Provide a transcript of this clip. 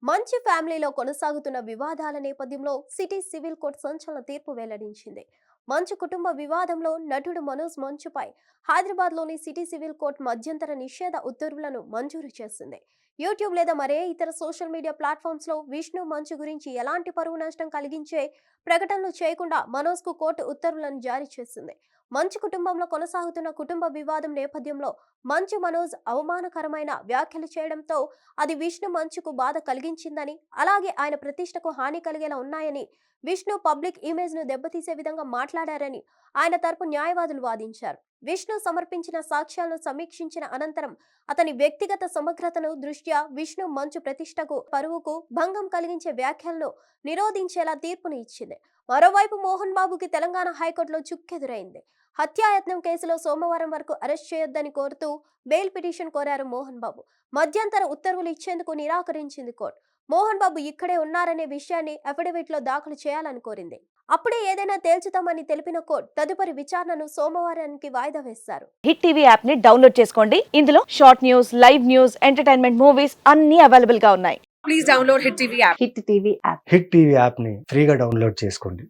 మంచు ఫ్యామిలీలో కొనసాగుతున్న వివాదాల నేపథ్యంలో సిటీ సివిల్ కోర్టు సంచలన తీర్పు వెల్లడించింది. మంచు కుటుంబ వివాదంలో నటుడు మనోజ్ మంచుపై హైదరాబాద్లోని సిటీ సివిల్ కోర్టు మధ్యంతర నిషేధ ఉత్తర్వులను మంజూరు చేసింది. యూట్యూబ్ లేదా మరే ఇతర సోషల్ మీడియా ప్లాట్ఫామ్స్ లో విష్ణు మంచు గురించి ఎలాంటి పరువు నష్టం కలిగించే ప్రకటనలు చేయకుండా మనోజ్ కు కోర్టు ఉత్తర్వులను జారీ చేసింది. మంచు కుటుంబంలో కొనసాగుతున్న కుటుంబ వివాదం నేపథ్యంలో మంచు మనోజ్ అవమానకరమైన వ్యాఖ్యలు చేయడంతో అది విష్ణు మంచుకు బాధ కలిగించిందని, అలాగే ఆయన ప్రతిష్టకు హాని కలిగేలా ఉన్నాయని, విష్ణు పబ్లిక్ ఇమేజ్ ను దెబ్బతీసే విధంగా మాట్లాడారని ఆయన తరపు న్యాయవాదులు వాదించారు. విష్ణు సమర్పించిన సాక్ష్యాలను సమీక్షించిన అనంతరం అతని వ్యక్తిగత సమగ్రతను దృష్ట్యా విష్ణు మంచు ప్రతిష్టకు పరువుకు భంగం కలిగించే వ్యాఖ్యలను నిరోధించేలా తీర్పును ఇచ్చింది. మరోవైపు మోహన్ బాబుకి తెలంగాణ హైకోర్టులో చుక్కెదురైంది. హత్యాయత్నం కేసులో సోమవారం వరకు అరెస్ట్ చేయొద్దని కోరుతూ బెయిల్ పిటిషన్ కోరారు మోహన్ బాబు. మధ్యంతర ఉత్తర్వులు ఇచ్చేందుకు నిరాకరించింది కోర్టు. మోహన్ బాబు ఇక్కడే ఉన్నారనే విషయాన్ని అఫిడవిట్ లో దాఖలు చేయాలని కోరింది. అప్పుడే ఏదైనా తేల్చుతామని తెలిపిన కోర్టు తదుపరి విచారణను సోమవారానికి వాయిదా వేశారు. హిట్ టీవీ యాప్ ని డౌన్లోడ్ చేసుకోండి. ఇందులో short news, live news, entertainment movies అన్ని అవైలబుల్ గా ఉన్నాయి. Please download Hit TV app. Hit TV app hit TV యాప్ని ఫ్రీగా డౌన్లోడ్ చేసుకోండి.